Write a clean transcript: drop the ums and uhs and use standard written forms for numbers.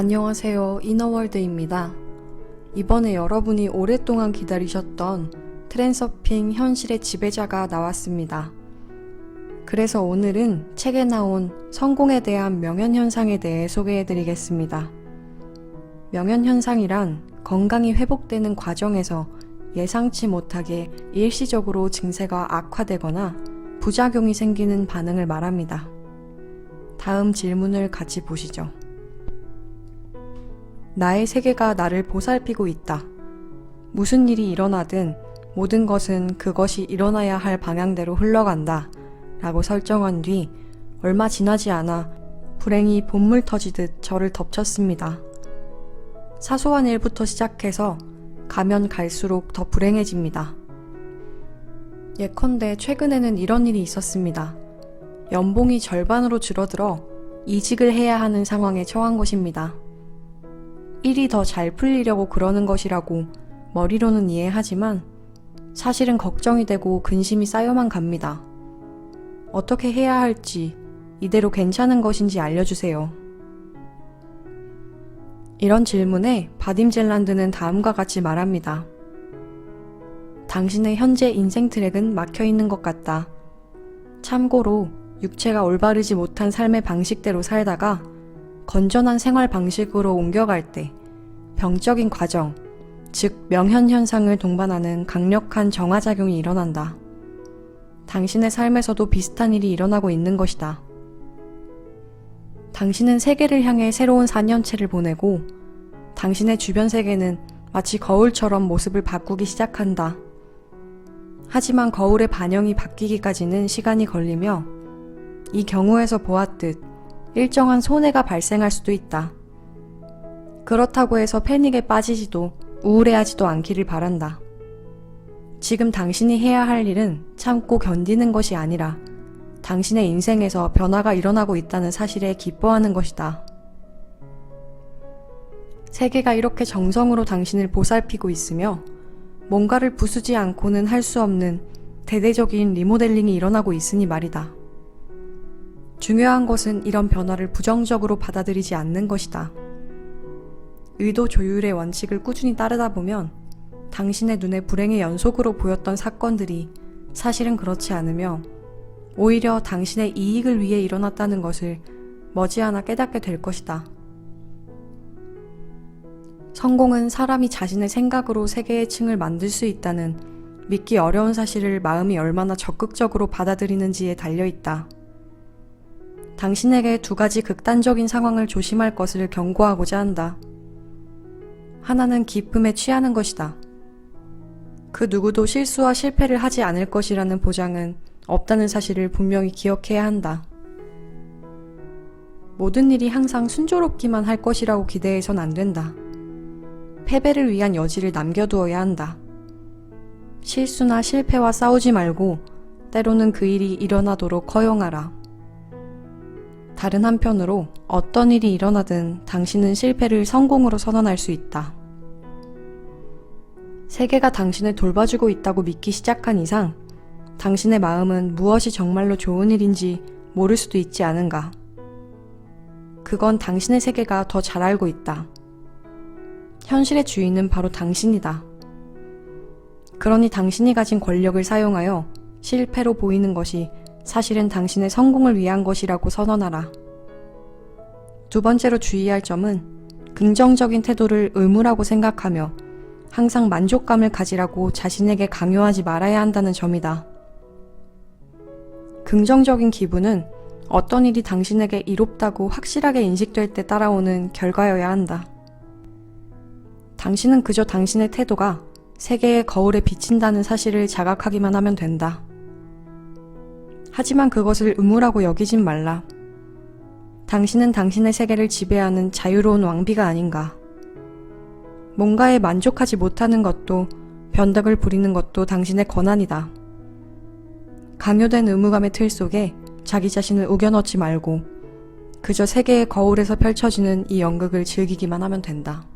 안녕하세요. 이너월드입니다. 이번에 여러분이 오랫동안 기다리셨던 트랜서핑 현실의 지배자가 나왔습니다. 그래서 오늘은 책에 나온 성공에 대한 명현현상에 대해 소개해드리겠습니다. 명현현상이란 건강이 회복되는 과정에서 예상치 못하게 일시적으로 증세가 악화되거나 부작용이 생기는 반응을 말합니다. 다음 질문을 같이 보시죠. 나의 세계가 나를 보살피고 있다. 무슨 일이 일어나든 모든 것은 그것이 일어나야 할 방향대로 흘러간다 라고 설정한 뒤 얼마 지나지 않아 불행이 본물 터지듯 저를 덮쳤습니다. 사소한 일부터 시작해서 가면 갈수록 더 불행해집니다. 예컨대 최근에는 이런 일이 있었습니다. 연봉이 절반으로 줄어들어 이직을 해야 하는 상황에 처한 것입니다. 일이 더 잘 풀리려고 그러는 것이라고 머리로는 이해하지만 사실은 걱정이 되고 근심이 쌓여만 갑니다. 어떻게 해야 할지, 이대로 괜찮은 것인지 알려주세요. 이런 질문에 바딤 젤란드는 다음과 같이 말합니다. 당신의 현재 인생 트랙은 막혀있는 것 같다. 참고로 육체가 올바르지 못한 삶의 방식대로 살다가 건전한 생활 방식으로 옮겨갈 때 병적인 과정, 즉 명현현상을 동반하는 강력한 정화작용이 일어난다. 당신의 삶에서도 비슷한 일이 일어나고 있는 것이다. 당신은 세계를 향해 새로운 4년체를 보내고 당신의 주변 세계는 마치 거울처럼 모습을 바꾸기 시작한다. 하지만 거울의 반영이 바뀌기까지는 시간이 걸리며 이 경우에서 보았듯 일정한 손해가 발생할 수도 있다. 그렇다고 해서 패닉에 빠지지도 우울해하지도 않기를 바란다. 지금 당신이 해야 할 일은 참고 견디는 것이 아니라 당신의 인생에서 변화가 일어나고 있다는 사실에 기뻐하는 것이다. 세계가 이렇게 정성으로 당신을 보살피고 있으며 뭔가를 부수지 않고는 할 수 없는 대대적인 리모델링이 일어나고 있으니 말이다. 중요한 것은 이런 변화를 부정적으로 받아들이지 않는 것이다. 의도 조율의 원칙을 꾸준히 따르다 보면 당신의 눈에 불행의 연속으로 보였던 사건들이 사실은 그렇지 않으며 오히려 당신의 이익을 위해 일어났다는 것을 머지않아 깨닫게 될 것이다. 성공은 사람이 자신의 생각으로 세계의 층을 만들 수 있다는 믿기 어려운 사실을 마음이 얼마나 적극적으로 받아들이는지에 달려있다. 당신에게 두 가지 극단적인 상황을 조심할 것을 경고하고자 한다. 하나는 기쁨에 취하는 것이다. 그 누구도 실수와 실패를 하지 않을 것이라는 보장은 없다는 사실을 분명히 기억해야 한다. 모든 일이 항상 순조롭기만 할 것이라고 기대해선 안 된다. 패배를 위한 여지를 남겨두어야 한다. 실수나 실패와 싸우지 말고 때로는 그 일이 일어나도록 허용하라. 다른 한편으로 어떤 일이 일어나든 당신은 실패를 성공으로 선언할 수 있다. 세계가 당신을 돌봐주고 있다고 믿기 시작한 이상 당신의 마음은 무엇이 정말로 좋은 일인지 모를 수도 있지 않은가. 그건 당신의 세계가 더 잘 알고 있다. 현실의 주인은 바로 당신이다. 그러니 당신이 가진 권력을 사용하여 실패로 보이는 것이 사실은 당신의 성공을 위한 것이라고 선언하라. 두 번째로 주의할 점은 긍정적인 태도를 의무라고 생각하며 항상 만족감을 가지라고 자신에게 강요하지 말아야 한다는 점이다. 긍정적인 기분은 어떤 일이 당신에게 이롭다고 확실하게 인식될 때 따라오는 결과여야 한다. 당신은 그저 당신의 태도가 세계의 거울에 비친다는 사실을 자각하기만 하면 된다. 하지만 그것을 의무라고 여기진 말라. 당신은 당신의 세계를 지배하는 자유로운 왕비가 아닌가. 뭔가에 만족하지 못하는 것도 변덕을 부리는 것도 당신의 권한이다. 강요된 의무감의 틀 속에 자기 자신을 우겨넣지 말고 그저 세계의 거울에서 펼쳐지는 이 연극을 즐기기만 하면 된다.